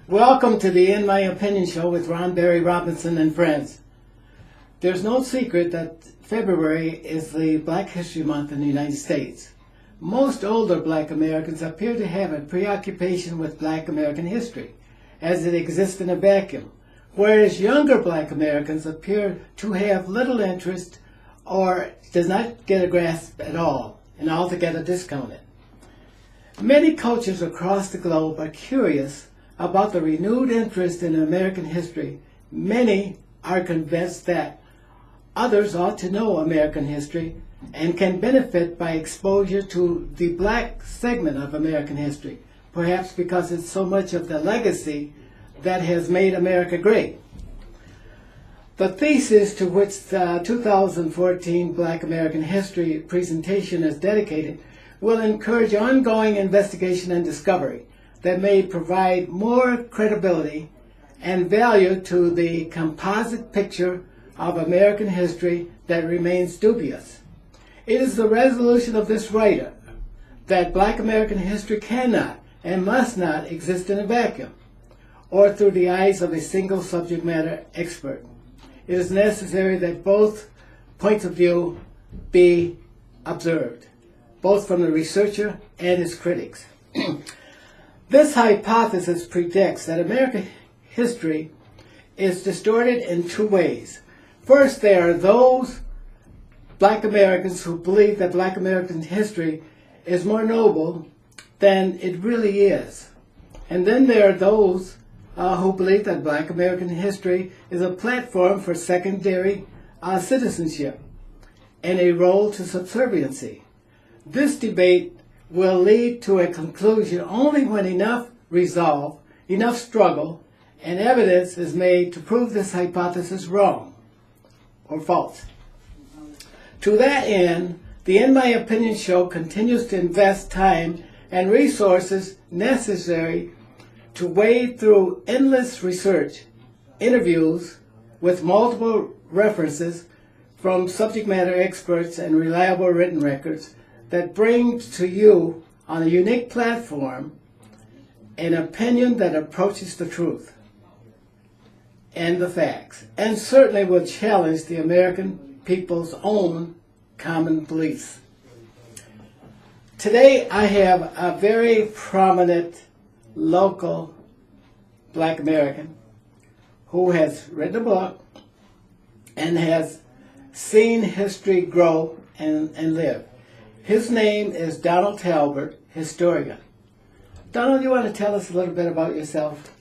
Welcome to the In My Opinion show with Ron Barry Robinson and friends. There's no secret that February is the Black History Month in the United States. Most older Black Americans appear to have a preoccupation with Black American history, as it exists in a vacuum, whereas younger Black Americans appear to have little interest or does not get a grasp at all and altogether discount it. Many cultures across the globe are curious about the renewed interest in American history. Many are convinced that others ought to know American history and can benefit by exposure to the Black segment of American history, perhaps because it's so much of the legacy that has made America great. The thesis to which the 2014 Black American History presentation is dedicated will encourage ongoing investigation and discovery that may provide more credibility and value to the composite picture of American history that remains dubious. It is the resolution of this writer that Black American history cannot and must not exist in a vacuum or through the eyes of a single subject matter expert. It is necessary that both points of view be observed, both from the researcher and his critics. This hypothesis predicts that American history is distorted in two ways. First, there are those Black Americans who believe that Black American history is more noble than it really is. And then there are those who believe that Black American history is a platform for secondary citizenship and a role to subserviency. This debate will lead to a conclusion only when enough resolve, enough struggle, and evidence is made to prove this hypothesis wrong or false. To that end, the In My Opinion show continues to invest time and resources necessary to wade through endless research, interviews with multiple references from subject matter experts and reliable written records that brings to you on a unique platform an opinion that approaches the truth and the facts, and certainly will challenge the American people's own common beliefs. Today I have a very prominent local Black American who has written a book and has seen history grow and live. His name is Donald Talbert, historian. Donald, you want to tell us a little bit about yourself?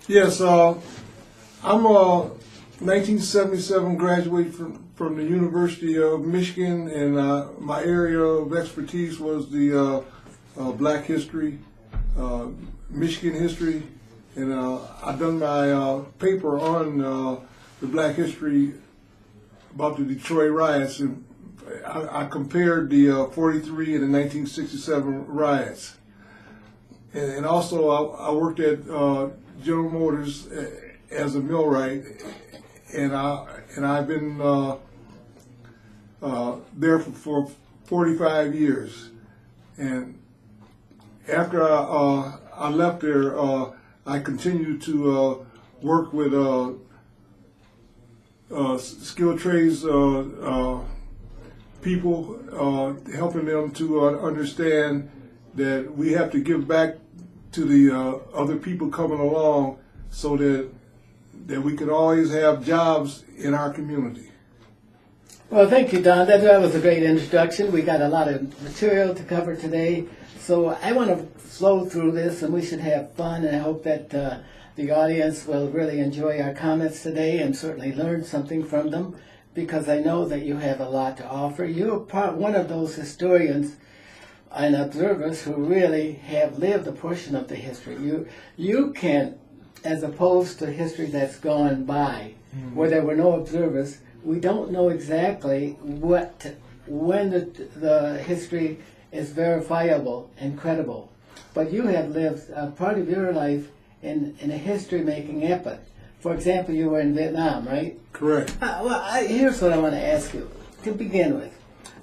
Yes, I'm a 1977 graduate from the University of Michigan, and my area of expertise was the Black history, Michigan history, and I've done my paper on the Black history about the Detroit riots, and I compared the 43 and the 1967 riots. And also I worked at General Motors as a millwright, and I've been there for 45 years. And after I left there, I continued to work with skilled trades people, helping them to understand that we have to give back to the other people coming along so that we can always have jobs in our community. Well, thank you, Don. That was a great introduction. We got a lot of material to cover today, so I want to flow through this, and we should have fun, and I hope that the audience will really enjoy our comments today and certainly learn something from them, because I know that you have a lot to offer. You're one of those historians and observers who really have lived a portion of the history. You can, as opposed to history that's gone by, where there were no observers, we don't know exactly when the history is verifiable and credible. But you have lived part of your life in a history-making epoch. For example, you were in Vietnam, right? Correct. Here's what I want to ask you to begin with.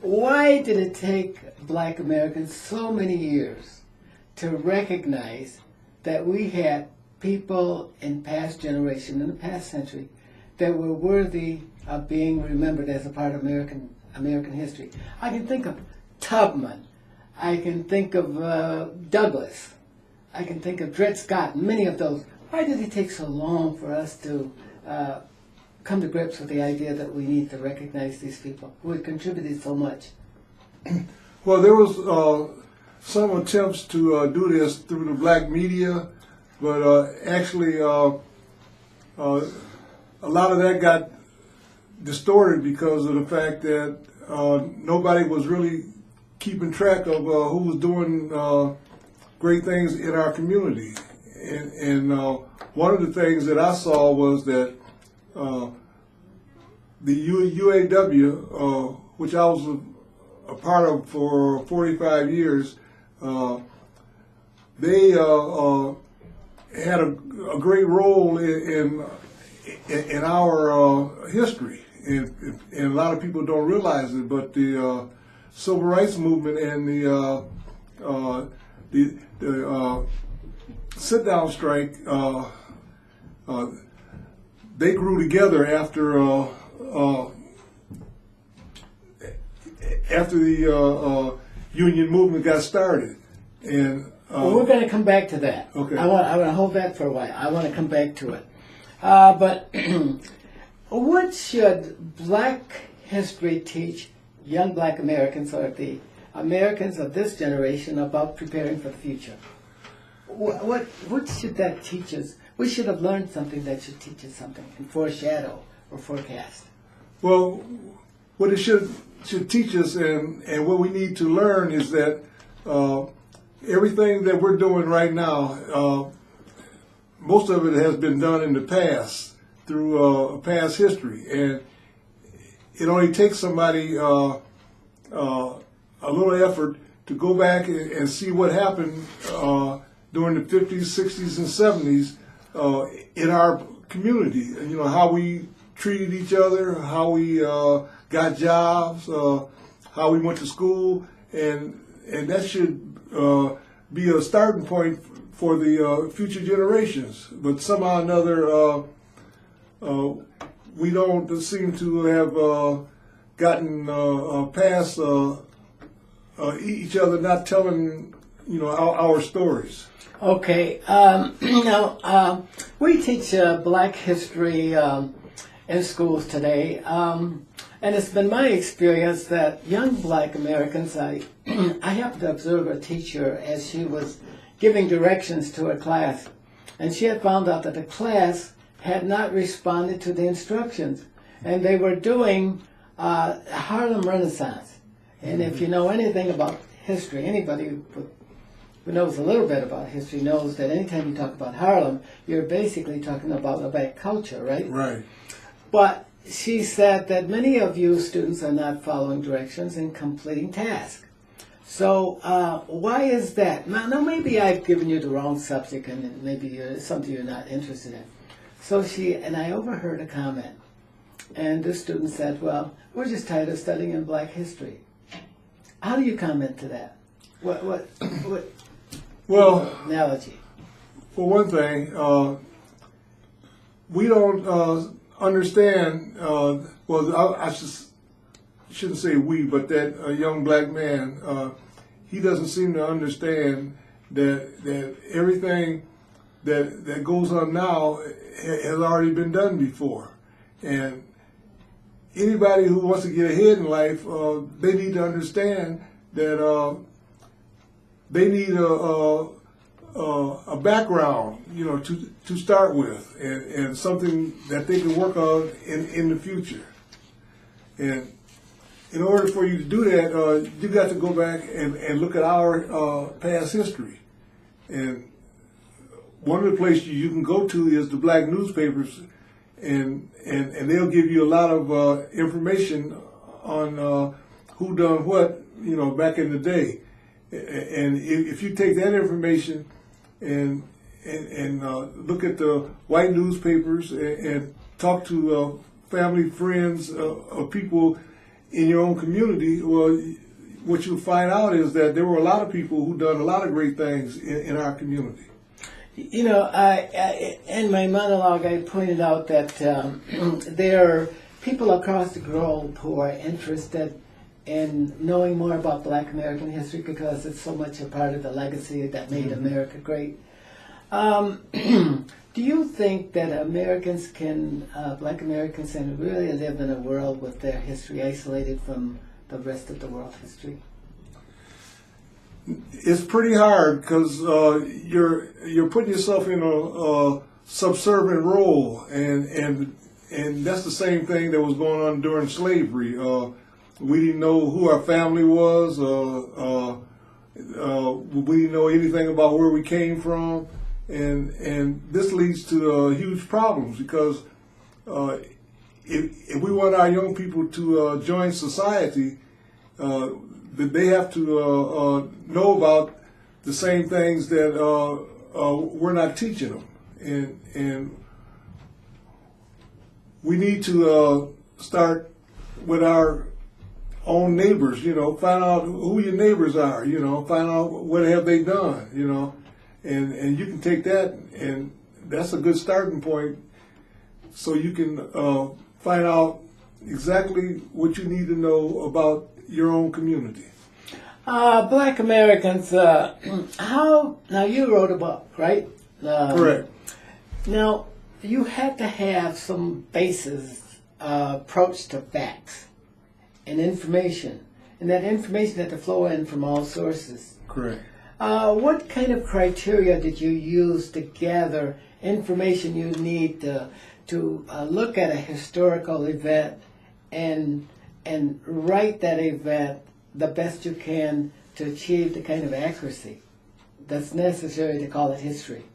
Why did it take Black Americans so many years to recognize that we had people in past generation, in the past century, that were worthy of being remembered as a part of American history? I can think of Tubman. I can think of Douglas. I can think of Dred Scott, many of those. Why did it take so long for us to come to grips with the idea that we need to recognize these people who had contributed so much? Well, there was some attempts to do this through the black media, but actually a lot of that got distorted because of the fact that nobody was really keeping track of who was doing great things in our community. And one of the things that I saw was that the UAW, which I was a part of for 45 years, they had a great role in our history, and a lot of people don't realize it. But the civil rights movement and the sit-down strike, they grew together after the union movement got started. And well, we're going to come back to that. Okay. I want to hold that for a while. I want to come back to it. But what should Black history teach young Black Americans, or the Americans of this generation, about preparing for the future? What should that teach us? We should have learned something that should teach us something and foreshadow or forecast. Well, what it should teach us, and what we need to learn, is that everything that we're doing right now, most of it has been done in the past through past history, and it only takes somebody a little effort to go back and see what happened during the 50s, 60s, and 70s in our community. You know, how we treated each other, how we got jobs, how we went to school, and that should be a starting point for the future generations. But somehow or another, we don't seem to have gotten past each other not telling, our stories. Okay. Now, we teach Black history in schools today, and it's been my experience that young Black Americans, I happened to observe a teacher as she was giving directions to a class, and she had found out that the class had not responded to the instructions, and they were doing Harlem Renaissance. And if you know anything about history, anybody who knows a little bit about history knows that anytime you talk about Harlem, you're basically talking about a Black culture, right? Right. But she said that many of you students are not following directions and completing tasks. So why is that? Now, maybe I've given you the wrong subject, and maybe it's something you're not interested in. So I overheard a comment, and the student said, well, we're just tired of studying in Black history. How do you comment to that? What Well, analogy? for one thing, we don't understand, I shouldn't say we, but that a young Black man, he doesn't seem to understand that everything that goes on now has already been done before. And anybody who wants to get ahead in life, they need to understand that they need a background, to start with, and something that they can work on in the future. And in order for you to do that, you got to go back and look at our past history. And one of the places you can go to is the black newspapers, and they'll give you a lot of information on who done what, back in the day. And if you take that information and look at the white newspapers and talk to family, friends, of people in your own community, well, what you'll find out is that there were a lot of people who done a lot of great things in our community. In my monologue, I pointed out that there are people across the globe who are interested in knowing more about Black American history because it's so much a part of the legacy that made America great. Do you think that Americans Black Americans can really live in a world with their history isolated from the rest of the world history? It's pretty hard because you're putting yourself in a subservient role, and that's the same thing that was going on during slavery. We didn't know who our family was. We didn't know anything about where we came from. And this leads to huge problems because if we want our young people to join society, they have to know about the same things that we're not teaching them. And we need to start with our own neighbors, find out who your neighbors are, find out what have they done, And you can take that, and that's a good starting point, so you can find out exactly what you need to know about your own community. Black Americans, now you wrote a book, right? Correct. Now, you had to have some basis approach to facts and information, and that information had to flow in from all sources. Correct. What kind of criteria did you use to gather information you need to look at a historical event and write that event the best you can to achieve the kind of accuracy that's necessary to call it history?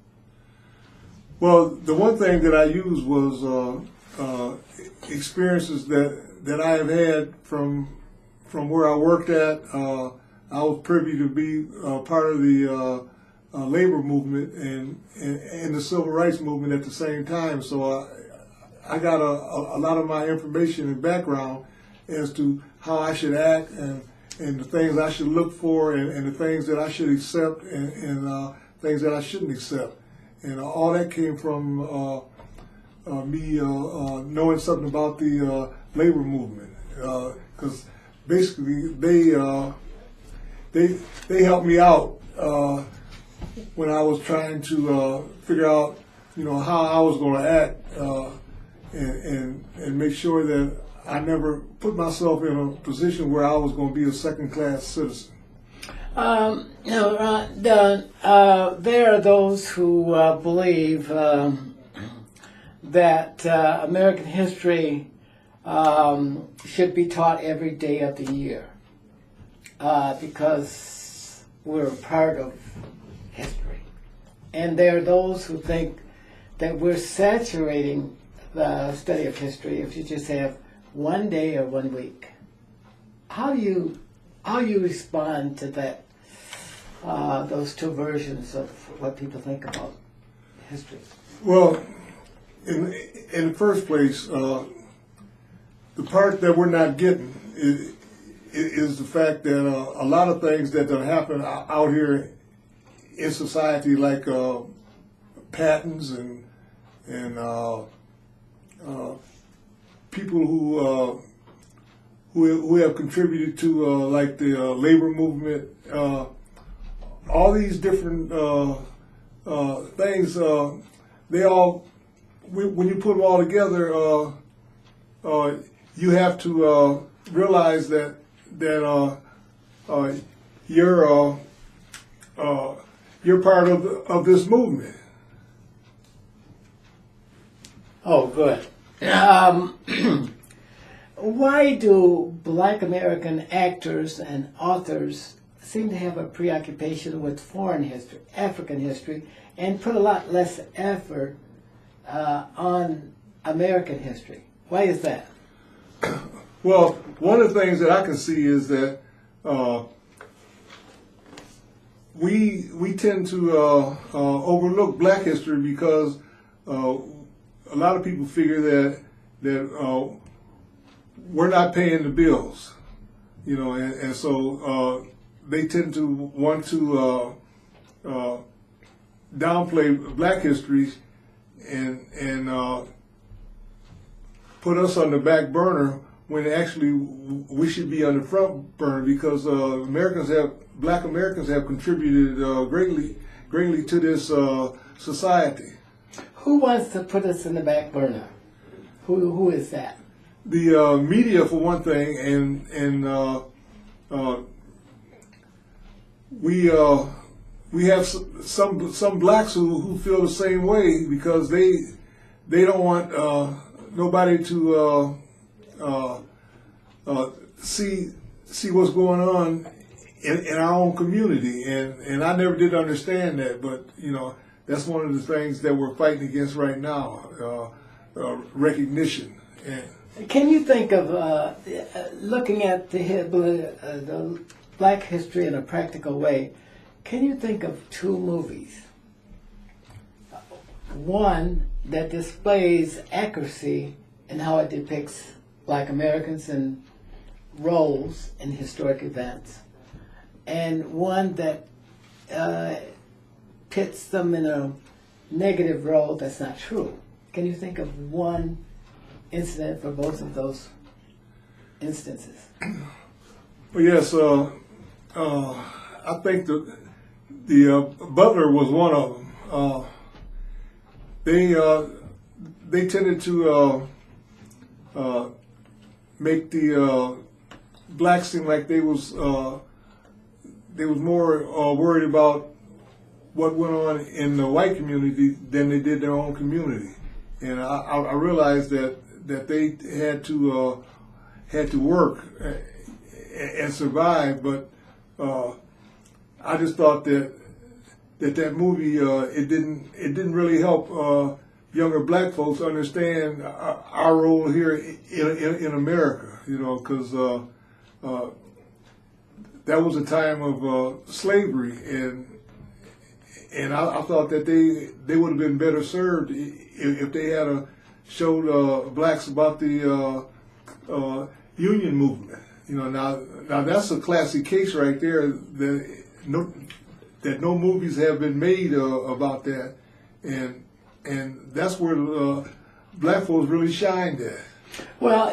Well, the one thing that I used was experiences that I have had from where I worked at. I was privy to be part of the labor movement and the civil rights movement at the same time. So I got a lot of my information and background as to how I should act and the things I should look for and the things that I should accept and things that I shouldn't accept. And all that came from me knowing something about the labor movement. Because basically they helped me out when I was trying to figure out, how I was going to act and make sure that I never put myself in a position where I was going to be a second-class citizen. There are those who believe that American history should be taught every day of the year. Because we're a part of history. And there are those who think that we're saturating the study of history if you just have one day or 1 week. How do you respond to that? Those two versions of what people think about history. Well, in the first place, the part that we're not getting is the fact that a lot of things that happen out here in society, like patents and people who have contributed to like the labor movement, all these different things, they all, when you put them all together, you have to realize that you're part of this movement. Oh, good. Why do Black American actors and authors seem to have a preoccupation with foreign history, African history, and put a lot less effort on American history? Why is that? Well, one of the things that I can see is that we tend to overlook Black history because a lot of people figure that we're not paying the bills, and so they tend to want to downplay Black history and put us on the back burner when actually we should be on the front burner because Black Americans have contributed greatly to this society. Who wants to put us in the back burner? Who is that? The media, for one thing, and we have some blacks who feel the same way because they don't want nobody to see what's going on in our own community, and I never did understand that, but that's one of the things that we're fighting against right now, recognition. Can you think of looking at the Black history in a practical way? Can you think of two movies? One that displays accuracy in how it depicts Black Americans in roles in historic events, and one that pits them in a negative role that's not true. Can you think of one incident for both of those instances? Well, yes, I think the Butler was one of them. They tended to make the blacks seem like they was more worried about what went on in the white community than they did their own community, and I realized that they had to work and survive, but I just thought that movie it didn't really help younger Black folks understand our role here in America, because that was a time of slavery, and I thought that they would have been better served if they had showed blacks about the union movement. Now that's a classic case right there that no movies have been made about that, and that's where Black folks really shined at. Well,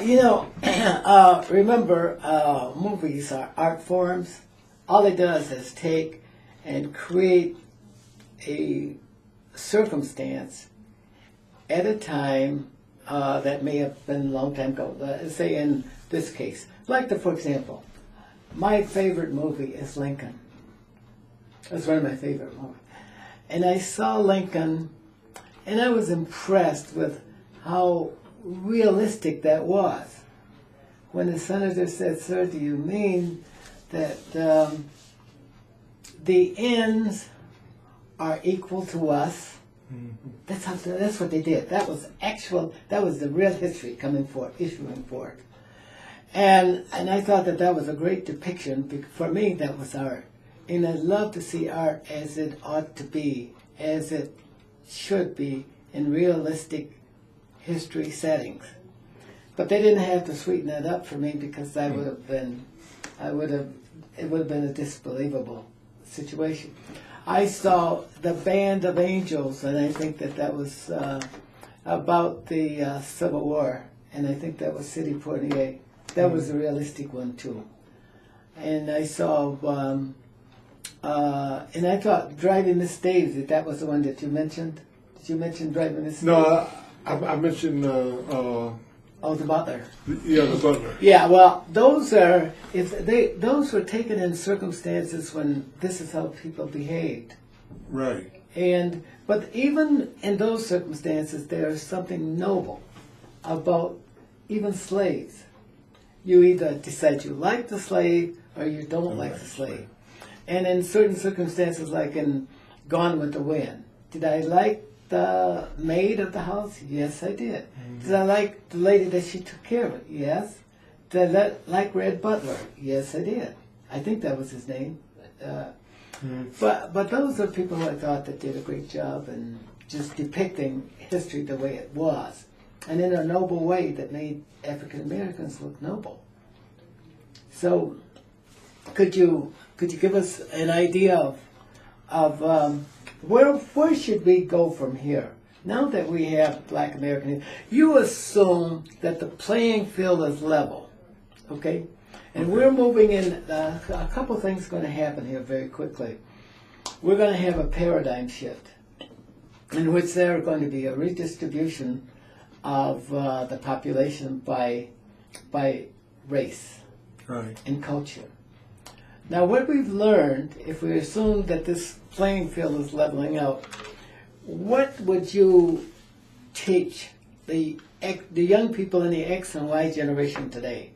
remember, movies are art forms. All it does is take and create a circumstance at a time that may have been a long time ago. Say in this case, for example, my favorite movie is Lincoln. That's one of my favorite movies. And I saw Lincoln, and I was impressed with how realistic that was. When the senator said, "Sir, do you mean that the ends are equal to us?" Mm-hmm. That's what they did. That was the real history issuing forth. And I thought that was a great depiction. For me, that was art. And I love to see art as it ought to be, as it should be in realistic history settings. But they didn't have to sweeten that up for me because it would have been a disbelievable situation. I saw The Band of Angels, and I think that was about the Civil War, and I think that was Sidney Poitier. That was a realistic one too. And I saw, and I thought Driving Miss Daisy, that was the one that you mentioned. Did you mention Driving Miss Daisy? No, I mentioned. The Butler. Yeah, the Butler. Yeah, well, those were taken in circumstances when this is how people behaved. Right. But even in those circumstances, there is something noble about even slaves. you either decide you like the slave or you don't like the slave. And in certain circumstances, like in Gone with the Wind, did I like the maid of the house? Yes, I did. Did I like the lady that she took care of it? Yes. Did I like Red Butler? Yes, I did. I think that was his name. But those are people I thought that did a great job in just depicting history the way it was, and in a noble way that made African Americans look noble. So, could you give us an idea of where should we go from here? Now that we have Black American, you assume that the playing field is level, okay? And we're moving in, a couple things going to happen here very quickly. We're going to have a paradigm shift in which there are going to be a redistribution of the population by race and culture. Now what we've learned, if we assume that this playing field is leveling out, what would you teach the young people in the X and Y generation today?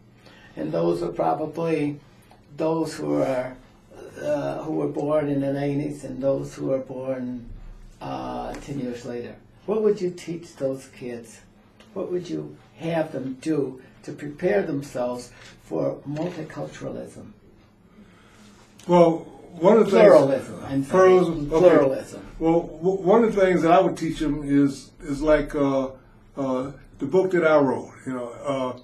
And those are probably those who were born in the 90s and those who were born 10 years later. What would you teach those kids? What would you have them do to prepare themselves for multiculturalism? Well, one of the pluralism. things, pluralism. Well, one of the things that I would teach them is like the book that I wrote. You know,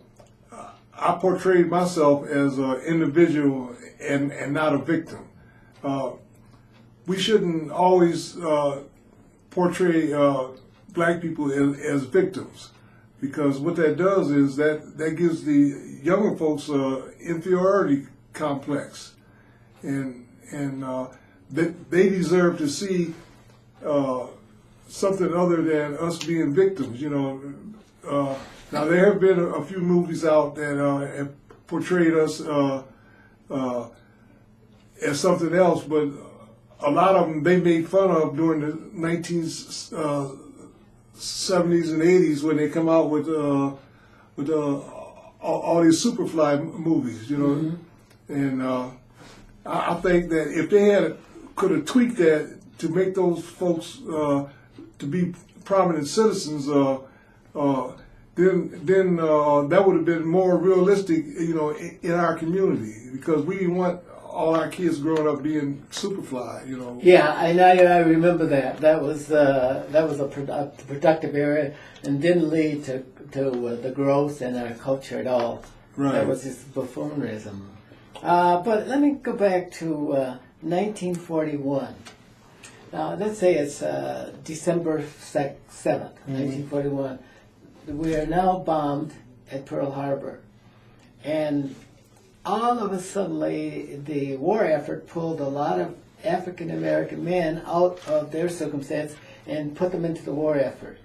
I portrayed myself as an individual and not a victim. We shouldn't always portray black people as victims, because what that does is that gives the younger folks inferiority complex, and they deserve to see something other than us being victims. You know. Now, there have been a few movies out that have portrayed us as something else, but a lot of them they made fun of during the 1970s and 80s when they come out with all these Superfly movies, you know. And I think that if they could have tweaked that to make those folks to be prominent citizens, then that would have been more realistic, you know, in our community, because we didn't want all our kids growing up being Superfly, you know. Yeah, I remember that. That was a productive area and didn't lead to the growth in our culture at all. Right. That was just buffoonerism. But let me go back to 1941. Now, let's say it's December 7th, 1941. We are now bombed at Pearl Harbor. And all of a sudden, the war effort pulled a lot of African American men out of their circumstance and put them into the war effort.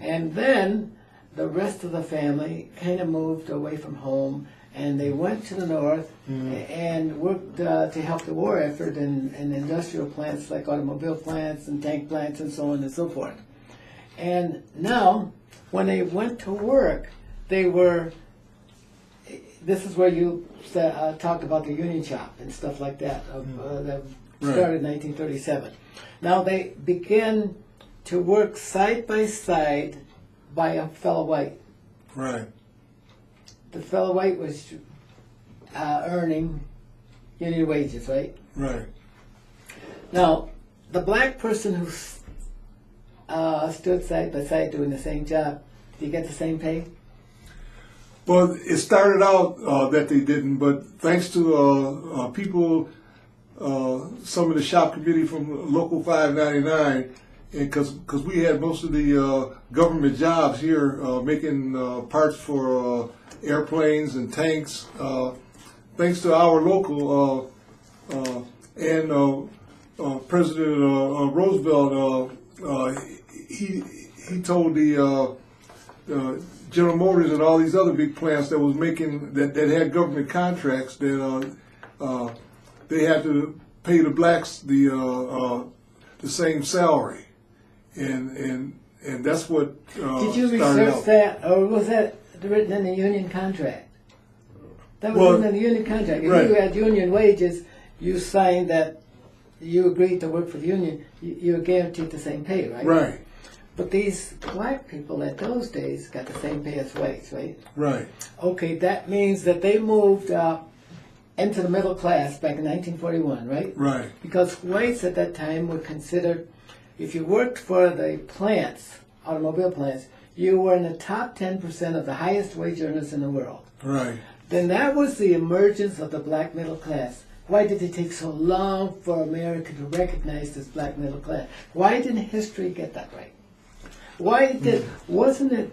And then the rest of the family kind of moved away from home, and they went to the north and worked to help the war effort in industrial plants like automobile plants and tank plants and so on and so forth. And now, when they went to work, this is where you talked about the union shop and stuff like that, that started in 1937. Now they began to work side by side by a fellow white. Right. The fellow white was earning union wages, right? Right. Now, the black person who stood side by side doing the same job, did you get the same pay? Well, it started out that they didn't, but thanks to people, some of the shop committee from Local 599, and because we had most of the government jobs here, making parts for airplanes and tanks, thanks to our local and President Roosevelt, he told the General Motors and all these other big plants that was making that had government contracts that they had to pay the blacks the same salary, and that's what Did you started research out. that, or was that written in the union contract? That was Well, in the union contract. If right. you had union wages, you signed that you agreed to work for the union, you were guaranteed the same pay, right? Right, But these black people at those days got the same pay as whites, right? right, Okay, that means that they moved into the middle class back in 1941, right? right, Because whites at that time were considered, if you worked for the plants, automobile plants, you were in the top 10% of the highest wage earners in the world. right. Then that was the emergence of the black middle class. Why did it take so long for America to recognize this black middle class? Why didn't history get that right? Wasn't it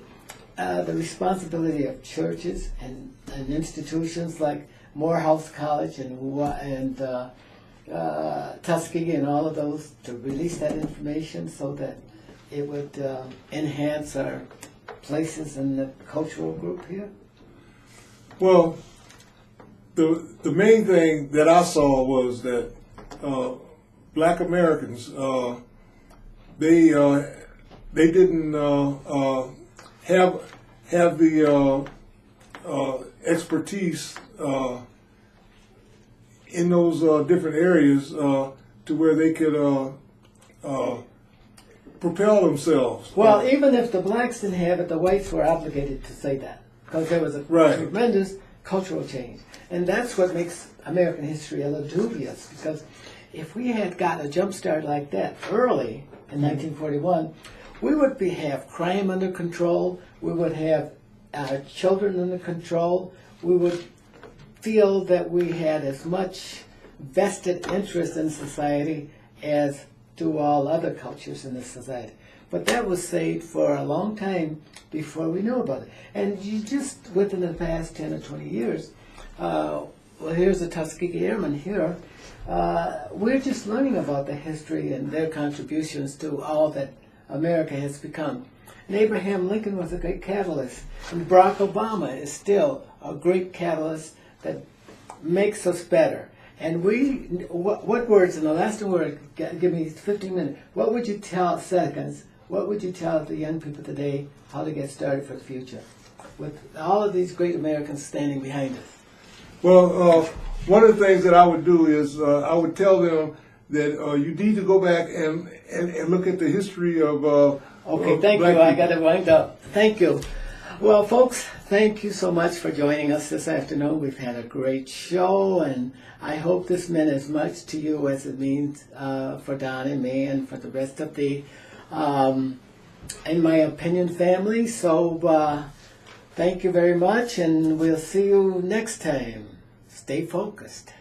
the responsibility of churches and institutions like Morehouse College and Tuskegee and all of those to release that information so that it would enhance our places in the cultural group here? Well, the main thing that I saw was that black Americans they didn't have the expertise in those different areas to where they could propel themselves. Well, even if the blacks didn't have it, the whites were obligated to say that because there was a Right. tremendous cultural change. And that's what makes American history a little dubious, because if we had got a jump start like that early in 1941, we would have crime under control, we would have children under control, we would feel that we had as much vested interest in society as do all other cultures in this society. But that was saved for a long time before we knew about it. And you just, within the past 10 or 20 years, well, here's the Tuskegee Airmen here, we're just learning about the history and their contributions to all that America has become. And Abraham Lincoln was a great catalyst, and Barack Obama is still a great catalyst that makes us better. And what words, in the last word, give me 15 minutes, what would you tell the young people today how to get started for the future with all of these great Americans standing behind us? Well, one of the things that I would do is I would tell them that you need to go back and look at the history of Okay, thank you. I got to wind up. Thank you. Well, folks, thank you so much for joining us this afternoon. We've had a great show, and I hope this meant as much to you as it means for Don and me and for the rest of the In My Opinion family. So thank you very much, and we'll see you next time. Stay focused.